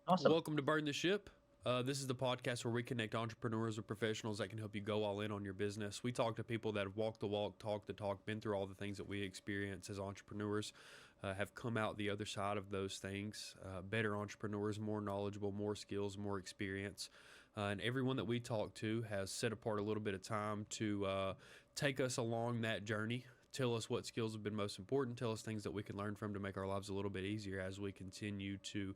Awesome. Welcome to Burn the Ship. This is the podcast where we connect entrepreneurs with professionals that can help you go all in on your business. We talk to people that have walked the walk, talked the talk, been through all the things that we experience as entrepreneurs, have come out the other side of those things, better entrepreneurs, more knowledgeable, more skills, more experience. And everyone that we talk to has set apart a little bit of time to take us along that journey, tell us what skills have been most important, tell us things that we can learn from to make our lives a little bit easier as we continue to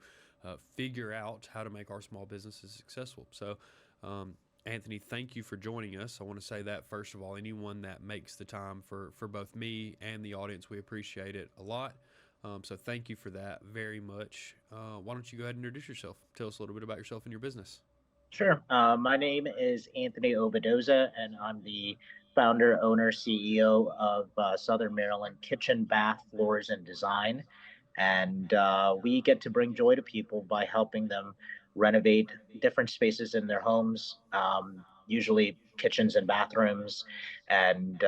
figure out how to make our small businesses successful. So, Anthony, thank you for joining us. I want to say that first of all, anyone that makes the time for both me and the audience, we appreciate it a lot. So thank you for that very much. Why don't you go ahead and introduce yourself? Tell us a little bit about yourself and your business. Sure. My name is Anthony Obedoza, and I'm the founder, owner, CEO of Southern Maryland Kitchen, Bath, Floors, and Design. And we get to bring joy to people by helping them renovate different spaces in their homes, usually kitchens and bathrooms. And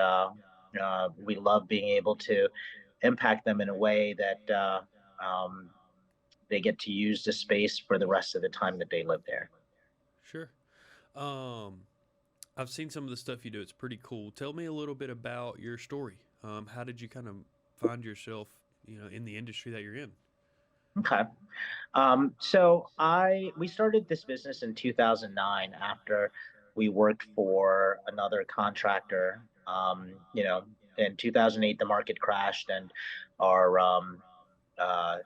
we love being able to impact them in a way that um, they get to use the space for the rest of the time that they live there. Sure. Um, I've seen some of the stuff you do. It's pretty cool. Tell me a little bit about your story. How did you kind of find yourself, in the industry that you're in? Okay. So we started this business in 2009 after we worked for another contractor. In 2008 the market crashed and our uh,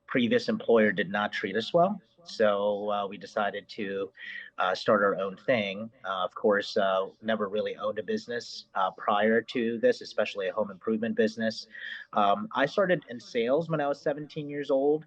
previous employer did not treat us well. So we decided to start our own thing. Of course, never really owned a business prior to this, especially a home improvement business. I started in sales when I was 17 years old,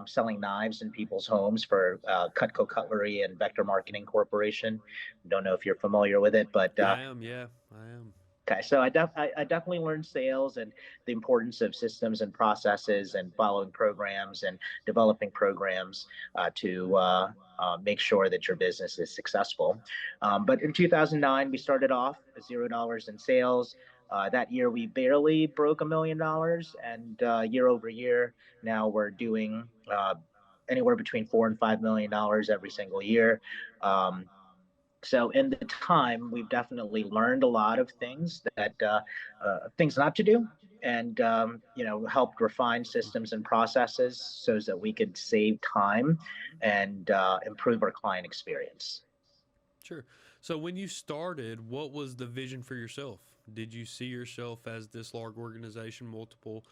selling knives in people's homes for Cutco Cutlery and Vector Marketing Corporation. Don't know if you're familiar with it, but I am, yeah, I am. okay, so I definitely learned sales and the importance of systems and processes and following programs and developing programs to make sure that your business is successful. But in 2009, we started off at $0 in sales. That year, we barely broke $1 million, and year over year, now we're doing anywhere between $4 and $5 million every single year. So in the time, we've definitely learned a lot of things that things not to do, and helped refine systems and processes so that we could save time and improve our client experience. Sure. So when you started, what was the vision for yourself? Did you see yourself as this large organization, multiple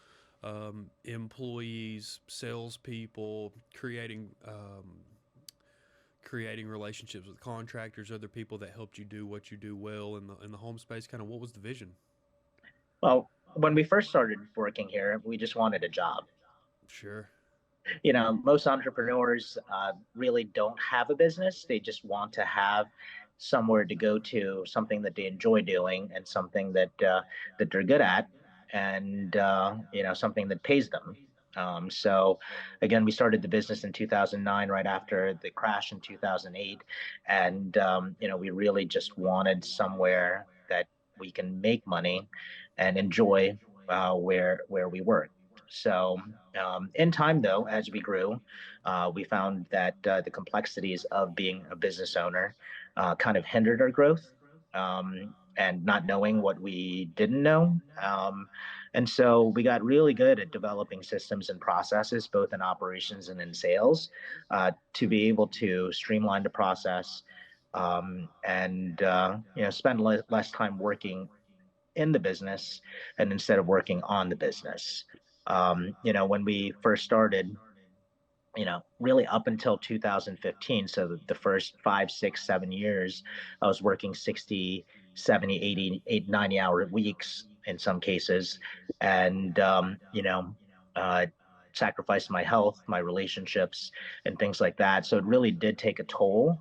employees, salespeople, creating relationships with contractors, other people that helped you do what you do well in the home space? Kind of what was the vision? Well, when we first started working here, we just wanted a job. Sure. Most entrepreneurs really don't have a business. They just want to have somewhere to go to, something that they enjoy doing, and something that they're good at, and something that pays them. So, again, we started the business in 2009, right after the crash in 2008, and we really just wanted somewhere that we can make money and enjoy where we work. So, in time, though, as we grew, we found that the complexities of being a business owner kind of hindered our growth, and not knowing what we didn't know. And so we got really good at developing systems and processes, both in operations and in sales, to be able to streamline the process, and spend less time working in the business and instead of working on the business. When we first started, really up until 2015, so the first 5, 6, 7 years, I was working 60, 70, 80, 90 hour weeks in some cases, and uh, sacrificed my health, my relationships, and things like that. So it really did take a toll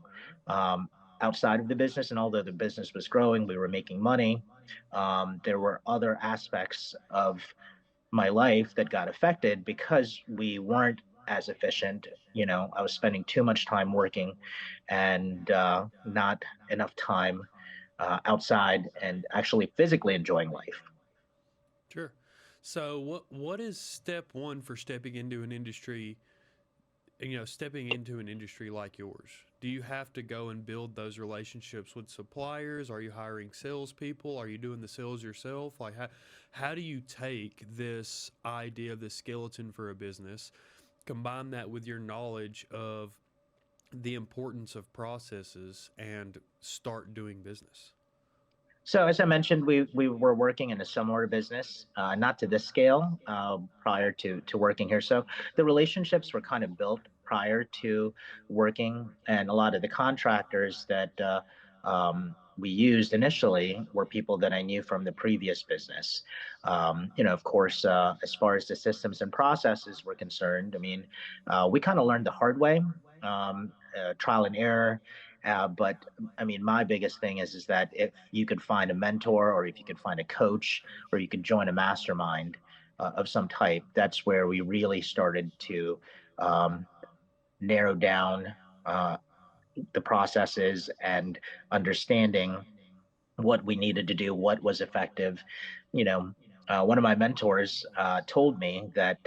um, outside of the business. And although the business was growing, we were making money. There were other aspects of my life that got affected because we weren't as efficient. I was spending too much time working and not enough time outside and actually physically enjoying life. Sure. So what is step one for stepping into an industry stepping into an industry like yours, do you have to go and build those relationships with suppliers? Are you hiring salespeople? Are you doing the sales yourself? Like, how do you take this idea of the skeleton for a business, combine that with your knowledge of the importance of processes, and start doing business? So as I mentioned, we were working in a similar business, not to this scale, prior to working here. So the relationships were kind of built prior to working, and a lot of the contractors that we used initially were people that I knew from the previous business. Of course, as far as the systems and processes were concerned, I mean, we kind of learned the hard way, trial and error. But I mean, my biggest thing is that if you could find a mentor, or if you could find a coach, or you could join a mastermind of some type, that's where we really started to um, narrow down uh, the processes and understanding what we needed to do, what was effective. You know, one of my mentors told me that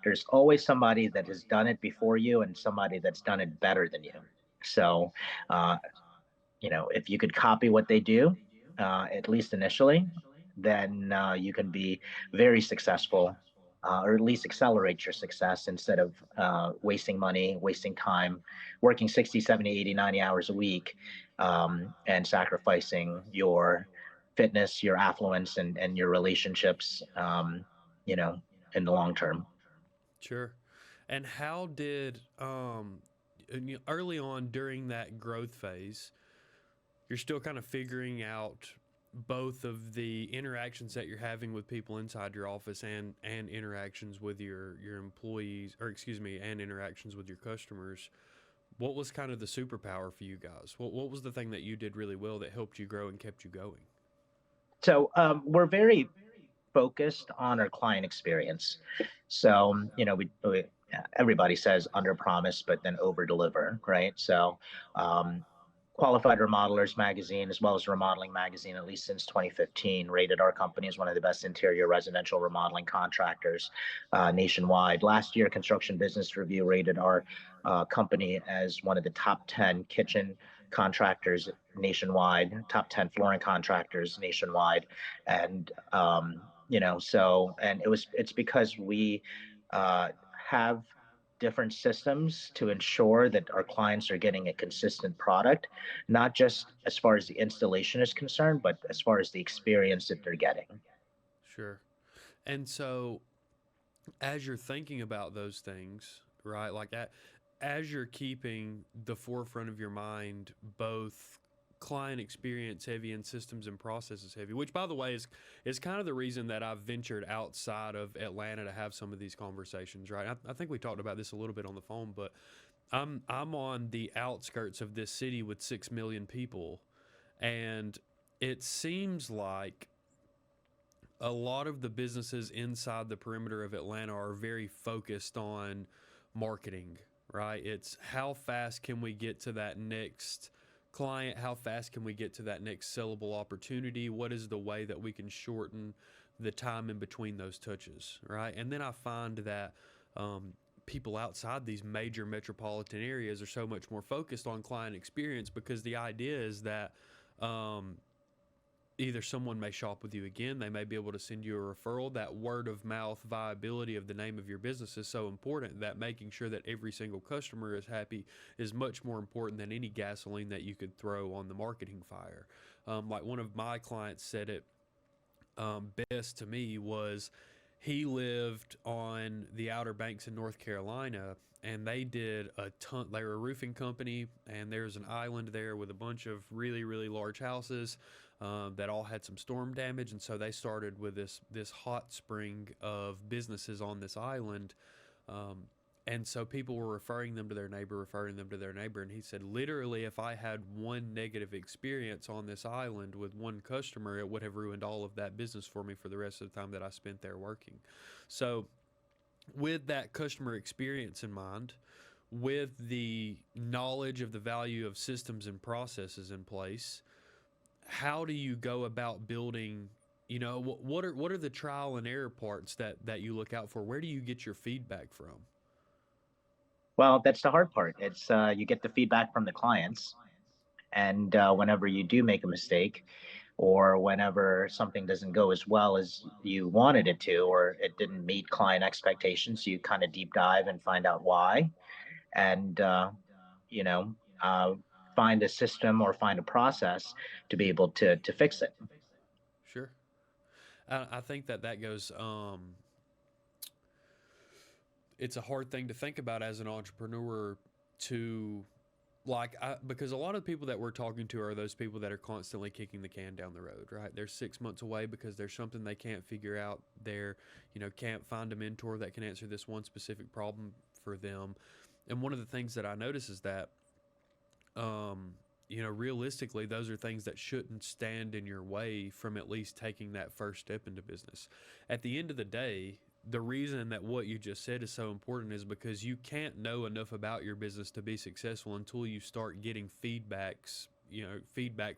there's always somebody that has done it before you and somebody that's done it better than you. So, uh, if you could copy what they do, at least initially, then you can be very successful, or at least accelerate your success instead of wasting money, wasting time, working 60, 70, 80, 90 hours a week, and sacrificing your fitness, your affluence, and your relationships, you know, in the long term. Sure. And how did early on during that growth phase, you're still kind of figuring out both of the interactions that you're having with people inside your office, and interactions with your employees, or excuse me, and interactions with your customers. What was kind of the superpower for you guys? What was the thing that you did really well that helped you grow and kept you going? So we're very focused on our client experience. So, we everybody says under promise, but then over deliver, right? So, um, Qualified Remodelers Magazine, as well as Remodeling Magazine, at least since 2015, rated our company as one of the best interior residential remodeling contractors nationwide. Last year, Construction Business Review rated our company as one of the top 10 kitchen contractors nationwide, top 10 flooring contractors nationwide. And, and it's because we have different systems to ensure that our clients are getting a consistent product, not just as far as the installation is concerned, but as far as the experience that they're getting. Sure. And so, as you're thinking about those things, right? Like, as you're keeping the forefront of your mind both client experience heavy and systems and processes heavy, which, by the way, is kind of the reason that I've ventured outside of Atlanta to have some of these conversations, right? I think we talked about this a little bit on the phone, but I'm on the outskirts of this city with 6 million people, and it seems like a lot of the businesses inside the perimeter of Atlanta are very focused on marketing, right? It's how fast can we get to that next client? How fast can we get to that next sellable opportunity? What is the way that we can shorten the time in between those touches, right? And then I find that people outside these major metropolitan areas are so much more focused on client experience, because the idea is that um, either someone may shop with you again, they may be able to send you a referral. That word of mouth viability of the name of your business is so important that making sure that every single customer is happy is much more important than any gasoline that you could throw on the marketing fire. Like one of my clients said it best to me was, he lived on the Outer Banks in North Carolina, and they did a ton. They were a roofing company, and there's an island there with a bunch of really, really large houses that all had some storm damage. And so they started with this hot spring of businesses on this island. Um, and so people were referring them to their neighbor, referring them to their neighbor. And he said, literally, if I had one negative experience on this island with one customer, it would have ruined all of that business for me for the rest of the time that I spent there working. So, with that customer experience in mind, with the knowledge of the value of systems and processes in place, how do you go about building? What are the trial and error parts that you look out for? Where do you get your feedback from? Well, that's the hard part. It's you get the feedback from the clients, and whenever you do make a mistake, or whenever something doesn't go as well as you wanted it to, or it didn't meet client expectations, you kind of deep dive and find out why, and you know, uh, find a system or find a process to be able to fix it. Sure. I think that that goes. It's a hard thing to think about as an entrepreneur to because a lot of the people that we're talking to are those people that are constantly kicking the can down the road, right? They're 6 months away because there's something they can't figure out. They're, can't find a mentor that can answer this one specific problem for them. And one of the things that I notice is that, realistically, those are things that shouldn't stand in your way from at least taking that first step into business. At the end of the day, the reason that what you just said is so important is because you can't know enough about your business to be successful until you start getting feedback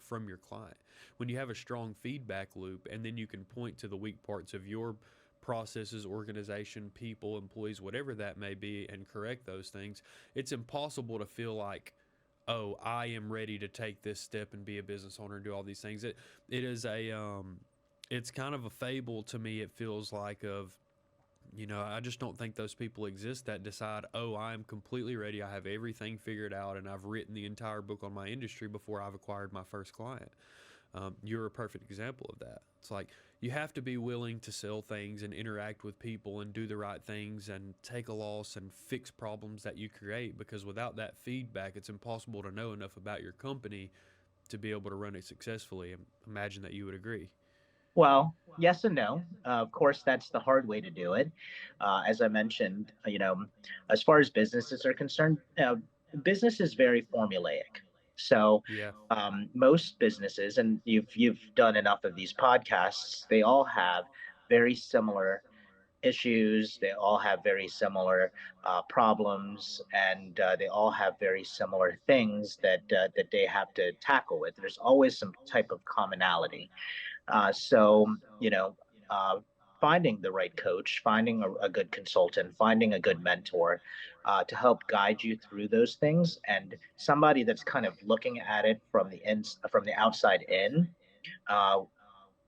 from your client. When you have a strong feedback loop, and then you can point to the weak parts of your processes, organization, people, employees, whatever that may be, and correct those things, it's impossible to feel like, oh, I am ready to take this step and be a business owner and do all these things. It is it's kind of a fable to me. It feels like of, I just don't think those people exist that decide, oh, I'm completely ready. I have everything figured out, and I've written the entire book on my industry before I've acquired my first client. You're a perfect example of that. It's like you have to be willing to sell things and interact with people and do the right things and take a loss and fix problems that you create, because without that feedback, it's impossible to know enough about your company to be able to run it successfully. Imagine that you would agree. Well, yes and no. Of course, that's the hard way to do it. As I mentioned, as far as businesses are concerned, business is very formulaic. So Yeah. most businesses, and you've done enough of these podcasts, they all have very similar issues. They all have very similar problems, and they all have very similar things that they have to tackle with. There's always some type of commonality. So, uh, finding the right coach, finding a good consultant, finding a good mentor to help guide you through those things, and somebody that's kind of looking at it from the outside in, uh,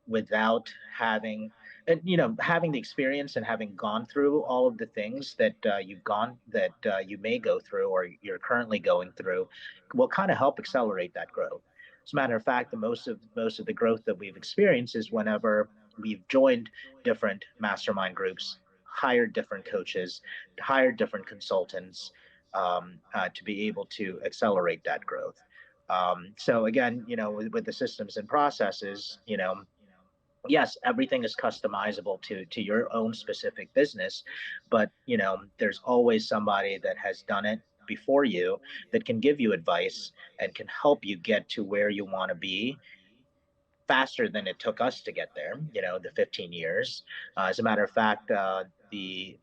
without having and having the experience and having gone through all of the things that you may go through or you're currently going through will kind of help accelerate that growth. As a matter of fact, the most of the growth that we've experienced is whenever we've joined different mastermind groups, hired different coaches, hired different consultants, to be able to accelerate that growth. So again, with the systems and processes, yes, everything is customizable to your own specific business, but there's always somebody that has done it before you that can give you advice and can help you get to where you want to be faster than it took us to get there, the 15 years. As a matter of fact, the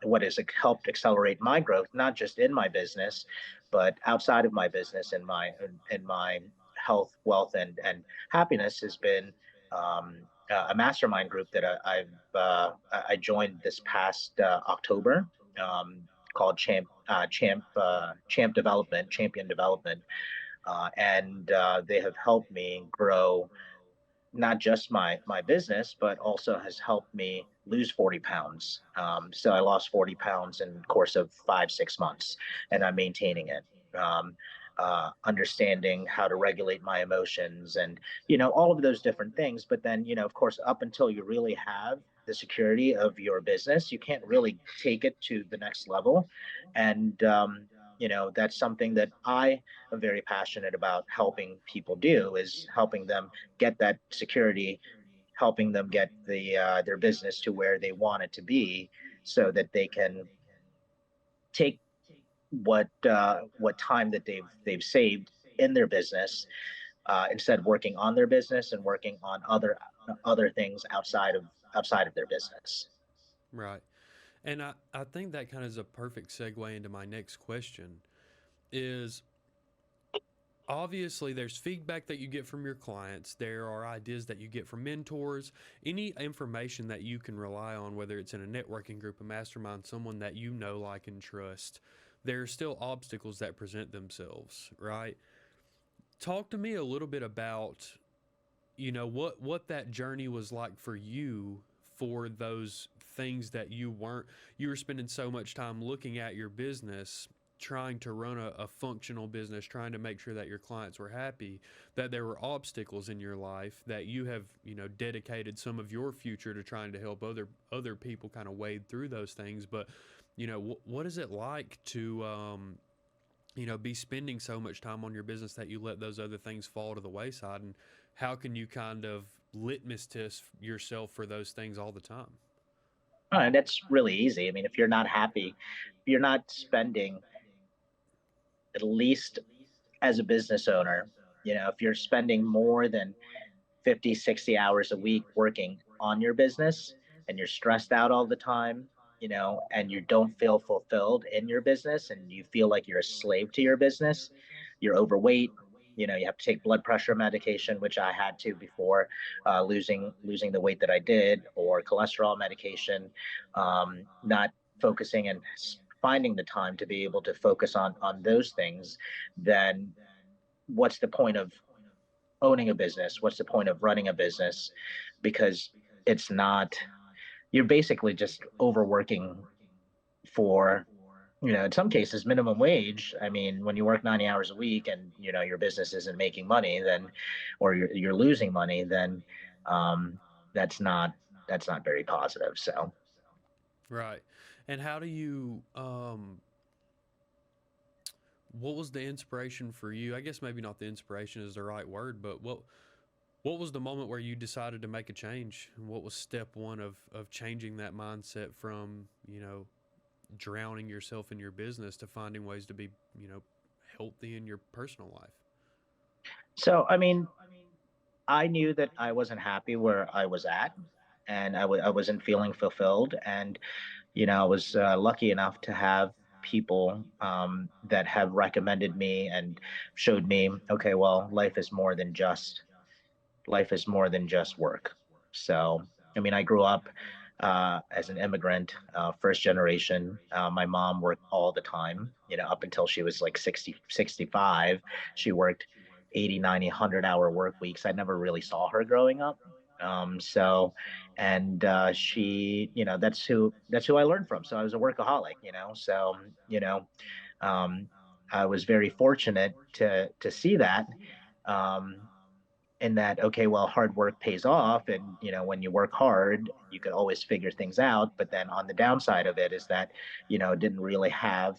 what has helped accelerate my growth, not just in my business, but outside of my business, in my health, wealth, and happiness, has been a mastermind group that I joined this past October, called Champion Development, and they have helped me grow not just my business, but also has helped me lose 40 pounds. So I lost 40 pounds in the course of 5 6 months, and I'm maintaining it. Understanding how to regulate my emotions, and all of those different things. But then, of course, up until you really have the security of your business, you can't really take it to the next level. And that's something that I am very passionate about helping people do, is helping them get that security, helping them get their business to where they want it to be, so that they can take what time that they've saved in their business, instead of working on their business and working on other things outside of their business. Right. And I think that kind of is a perfect segue into my next question is, obviously there's feedback that you get from your clients, there are ideas that you get from mentors, any information that you can rely on, whether it's in a networking group, a mastermind, someone that like and trust. there are still obstacles that present themselves, right? Talk to me a little bit about, what that journey was like for you, for those things that you were spending so much time looking at your business, trying to run a functional business, trying to make sure that your clients were happy, that there were obstacles in your life, that you have, dedicated some of your future to trying to help other people kind of wade through those things. But what is it like to be spending so much time on your business that you let those other things fall to the wayside? And how can you kind of litmus test yourself for those things all the time? And that's really easy. I mean, if you're not happy, if you're not spending at least as a business owner, if you're spending more than 50, 60 hours a week working on your business and you're stressed out all the time, and you don't feel fulfilled in your business and you feel like you're a slave to your business, you're overweight, you have to take blood pressure medication, which I had to before losing the weight that I did, or cholesterol medication, not focusing and finding the time to be able to focus on those things, then what's the point of owning a business? What's the point of running a business? Because it's not, you're basically just overworking for, in some cases, minimum wage. I mean, when you work 90 hours a week and, your business isn't making money, then, or you're losing money, then that's not, that's not very positive. So, Right. And how do you what was the inspiration for you? I guess maybe not the inspiration is the right word, but what was the moment where you decided to make a change? What was step one of changing that mindset from, drowning yourself in your business to finding ways to be, healthy in your personal life? I mean, I knew that I wasn't happy where I was at, and I wasn't feeling fulfilled. And I was lucky enough to have people that have recommended me and showed me, okay, well, life is more than just work. So, I mean, I grew up as an immigrant, first generation. My mom worked all the time, up until she was like 60, 65. She worked 80, 90, 100-hour work weeks. I never really saw her growing up. And she, that's who I learned from. So I was a workaholic, so, you know, um, I was very fortunate to see that. Um, in that, okay, well, hard work pays off, and when you work hard you can always figure things out. But then on the downside of it is that didn't really have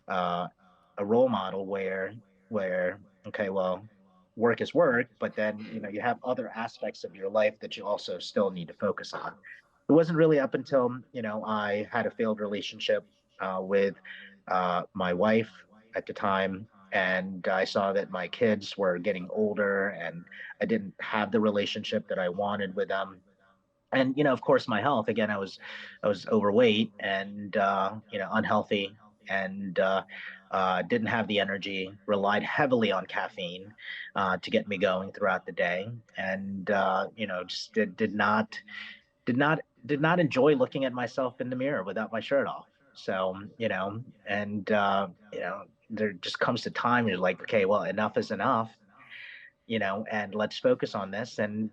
uh, a role model where okay, well, work is work, but then you have other aspects of your life that you also still need to focus on. It wasn't really up until I had a failed relationship with my wife at the time, and I saw that my kids were getting older, and I didn't have the relationship that I wanted with them. And of course, my health. Again, I was overweight and unhealthy, and didn't have the energy. Relied heavily on caffeine to get me going throughout the day, and just did not enjoy looking at myself in the mirror without my shirt off. So, and there just comes a time you're like, okay, well, enough is enough, and let's focus on this. And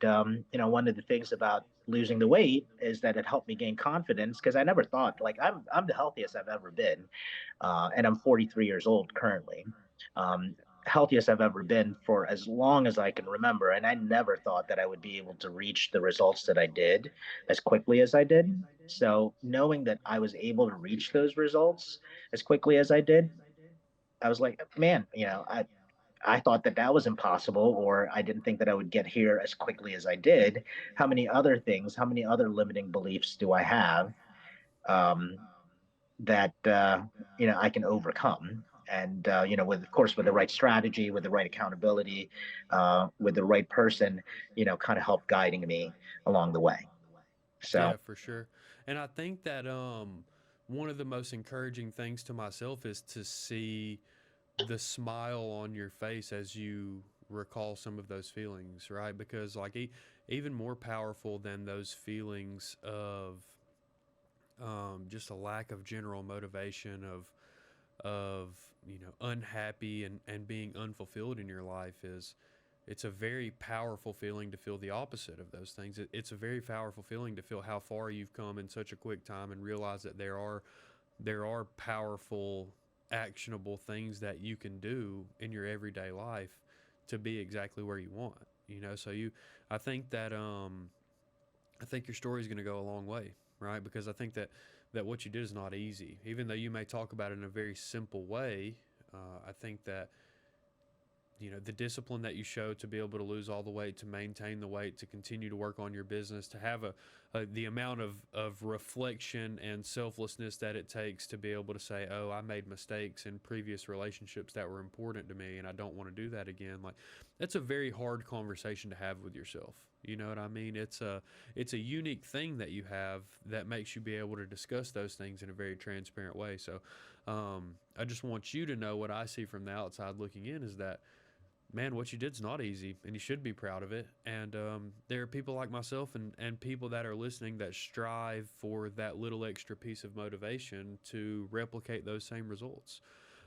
one of the things about losing the weight is that it helped me gain confidence, because I never thought, like, I'm the healthiest I've ever been, and I'm 43 years old currently. Um, Healthiest I've ever been for as long as I can remember, and I never thought that I would be able to reach the results that I did as quickly as I did. So knowing that I was able to reach those results as quickly as I did, I was like, man, I thought that that was impossible, or I didn't think that I would get here as quickly as I did. How many other limiting beliefs do I have um, that I can overcome? And with, of course, with the right strategy, with the right accountability, with the right person, kind of help guiding me along the way. So Yeah, for sure. And I think that one of the most encouraging things to myself is to see the smile on your face as you recall some of those feelings, right? Because like even more powerful than those feelings of just a lack of general motivation, of of unhappy and being unfulfilled in your life is it's a very powerful feeling to feel the opposite of those things. It's a very powerful feeling to feel how far you've come in such a quick time and realize that there are powerful actionable things that you can do in your everyday life to be exactly where you want. So I think that I think your story is going to go a long way, right? Because I think that what you did is not easy. Even though you may talk about it in a very simple way, I think that the discipline that you show to be able to lose all the weight, to maintain the weight, to continue to work on your business, to have the amount of reflection and selflessness that it takes to be able to say, oh, I made mistakes in previous relationships that were important to me and I don't want to do that again. Like, that's a very hard conversation to have with yourself. You know what I mean? It's a unique thing that you have that makes you be able to discuss those things in a very transparent way. So I just want you to know what I see from the outside looking in is that, man, what you did is not easy, and you should be proud of it. And there are people like myself and people that are listening that strive for that little extra piece of motivation to replicate those same results.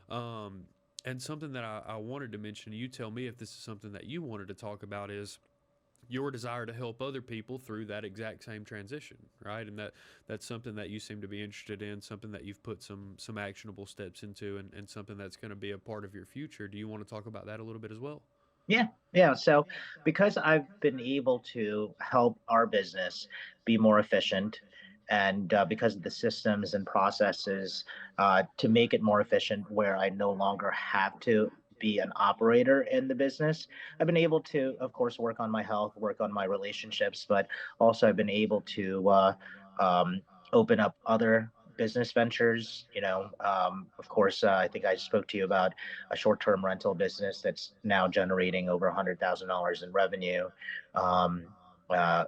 Um, and something that I wanted to mention, you tell me if this is something that you wanted to talk about, is your desire to help other people through that exact same transition, right? And that's something that you seem to be interested in, something that you've put some actionable steps into, and something that's going to be a part of your future. Do you want to talk about that a little bit as well? Yeah, yeah. So because I've been able to help our business be more efficient, and because of the systems and processes to make it more efficient, where I no longer have to be an operator in the business, I've been able to, of course, work on my health, work on my relationships, but also I've been able to um, open up other business ventures. Of course, I think I spoke to you about a short-term rental business that's now generating over $100,000 in revenue, um, uh,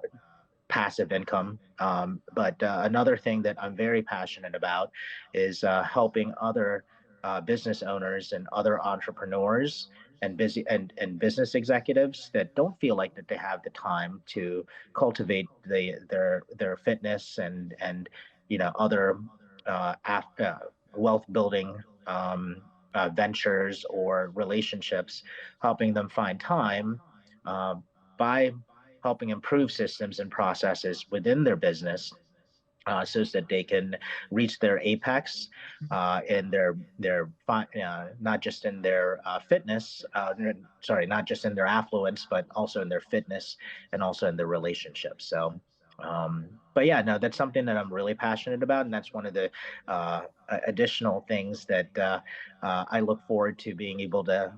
passive income. But another thing that I'm very passionate about is helping other business owners and other entrepreneurs and business executives that don't feel like that they have the time to cultivate their fitness and other wealth building ventures or relationships, helping them find time uh, by helping improve systems and processes within their business so that they can reach their apex in not just in their fitness, sorry, not just in their affluence, but also in their fitness and also in their relationships. So, but yeah, no, that's something that I'm really passionate about, and that's one of the additional things that I look forward to being able to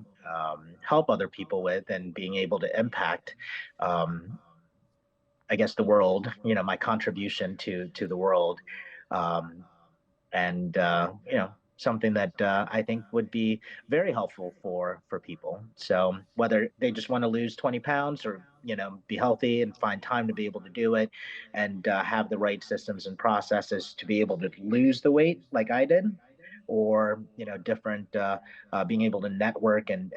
help other people with and being able to impact. Um, I guess the world, my contribution to the world, um, and something that I think would be very helpful for people. So whether they just want to lose 20 pounds or be healthy and find time to be able to do it, and have the right systems and processes to be able to lose the weight like I did, or different being able to network and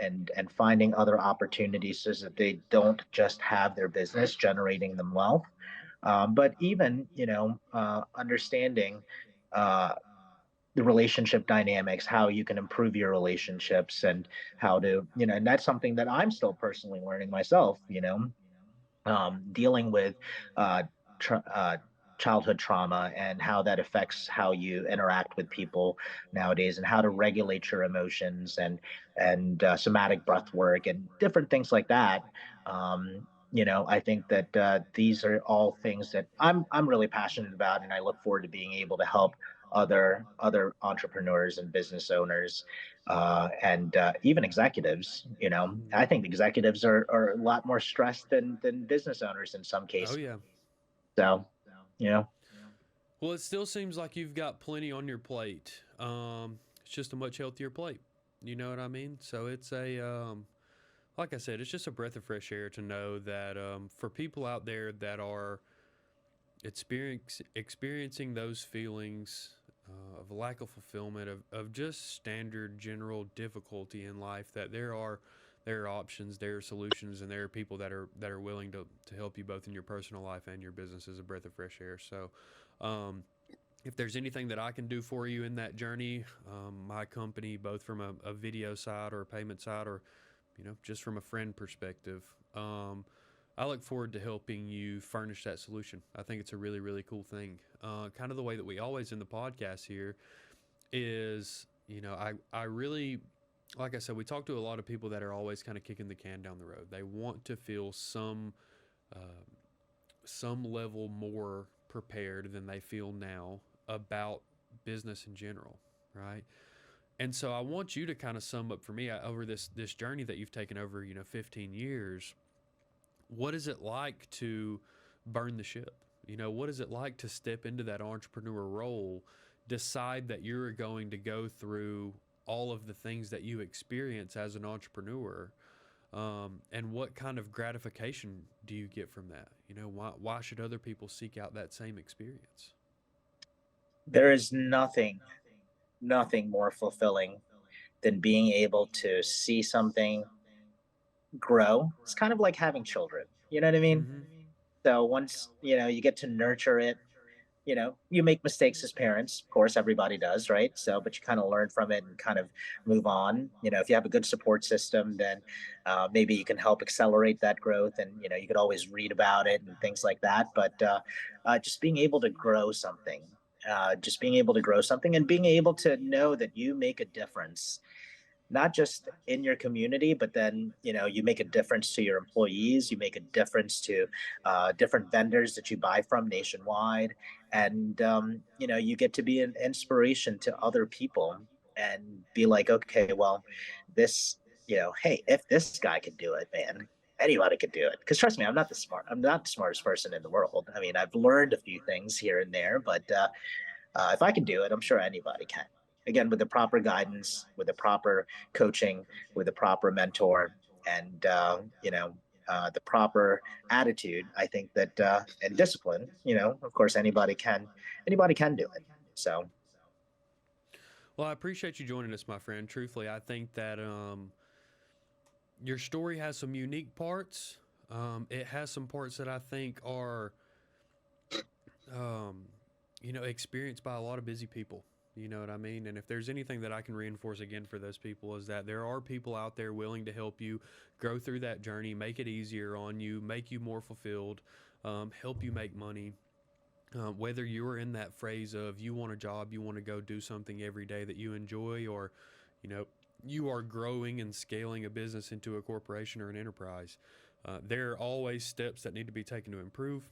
finding other opportunities so that they don't just have their business generating them wealth, but even understanding uh, the relationship dynamics, how you can improve your relationships, and how to and that's something that I'm still personally learning myself. Dealing with uh, tra- childhood trauma and how that affects how you interact with people nowadays, and how to regulate your emotions and somatic breath work and different things like that. I think that these are all things that I'm really passionate about, and I look forward to being able to help other entrepreneurs and business owners and even executives. I think executives are a lot more stressed than business owners in some Oh cases. yeah. So, you know, Well, it still seems like you've got plenty on your plate. It's just a much healthier plate. You know what I mean? So it's like I said, it's just a breath of fresh air to know that for people out there that are experiencing those feelings of lack of fulfillment, of just standard general difficulty in life, that there are options, there are solutions, and there are people that are willing to help you both in your personal life and your business, as a breath of fresh air. So, um, If there's anything that I can do for you in that journey, my company, both from a video side or a payment side, or just from a friend perspective, I look forward to helping you furnish that solution. I think it's a really, really cool thing. Kind of the way that we always in the podcast here is, I really, like I said, we talk to a lot of people that are always kind of kicking the can down the road. They want to feel uh, some level more prepared than they feel now about business in general, right? And so I want you to kind of sum up for me over this journey that you've taken over, 15 years. What is it like to burn the ship? What is it like to step into that entrepreneur role, decide that you're going to go through all of the things that you experience as an entrepreneur, and what kind of gratification do you get from that? Why should other people seek out that same experience? There is nothing more fulfilling than being able to see something grow. It's kind of like having children. You know what I mean? Mm-hmm. So once, you get to nurture it, you make mistakes as parents. Of course, everybody does, right? So, but you kind of learn from it and kind of move on. If you have a good support system, then maybe you can help accelerate that growth. And, you could always read about it and things like that. But just being able to grow something, just being able to grow something and being able to know that you make a difference not just in your community, but then you make a difference to your employees. You make a difference to different vendors that you buy from nationwide, and you get to be an inspiration to other people and be like, okay, well, this, hey, if this guy could do it, man, anybody could do it. Because trust me, I'm not the smartest person in the world. I mean, I've learned a few things here and there, but if I can do it, I'm sure anybody can. Again, with the proper guidance, with the proper coaching, with the proper mentor, and the proper attitude, I think that and discipline, of course, anybody can do it. So Well, I appreciate you joining us, my friend. Truthfully, I think that your story has some unique parts. It has some parts that I think are, um, experienced by a lot of busy people. You know what I mean? And if there's anything that I can reinforce again for those people is that there are people out there willing to help you go through that journey, make it easier on you, make you more fulfilled, help you make money. Whether you're in that phrase of you want a job, you want to go do something every day that you enjoy, or, you know, you are growing and scaling a business into a corporation or an enterprise, there are always steps that need to be taken to improve.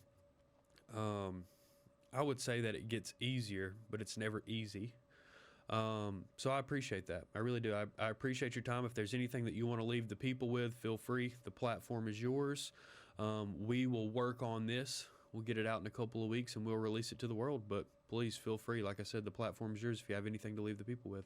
Um, I would say that it gets easier, but it's never easy. So I appreciate that. I really do. I appreciate your time. If there's anything that you want to leave the people with, feel free. The platform is yours. We will work on this. We'll get it out in a couple of weeks and we'll release it to the world. But please feel free. Like I said, the platform is yours if you have anything to leave the people with.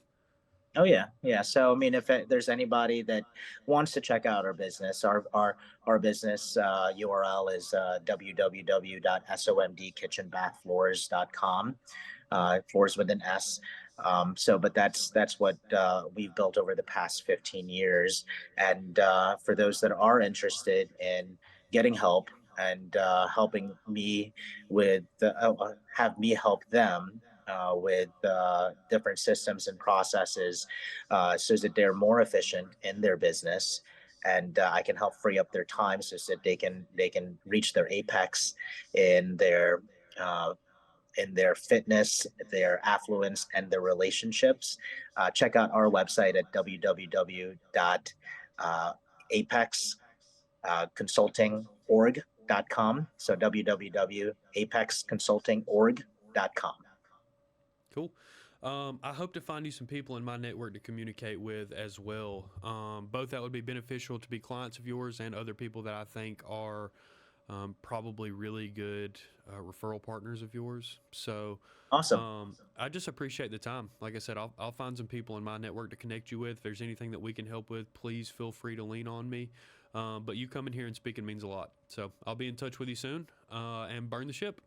Oh yeah, yeah. So I mean, if there's anybody that wants to check out our business, our business URL is www.somdkitchenbathfloors.com. Floors with an S. So, but that's what we've built over the past 15 years. And for those that are interested in getting help and helping me with have me help them with different systems and processes so that they're more efficient in their business, and I can help free up their time so that they can reach their apex in their uh, in their fitness, their affluence, and their relationships. Check out our website at www.apexconsultingorg.com. So www.apexconsultingorg.com. Cool. I hope to find you some people in my network to communicate with as well. Both that would be beneficial to be clients of yours and other people that I think are probably really good referral partners of yours. So Awesome. I just appreciate the time. Like I said, I'll find some people in my network to connect you with. If there's anything that we can help with, please feel free to lean on me. But you coming here and speaking means a lot. So I'll be in touch with you soon and burn the ship.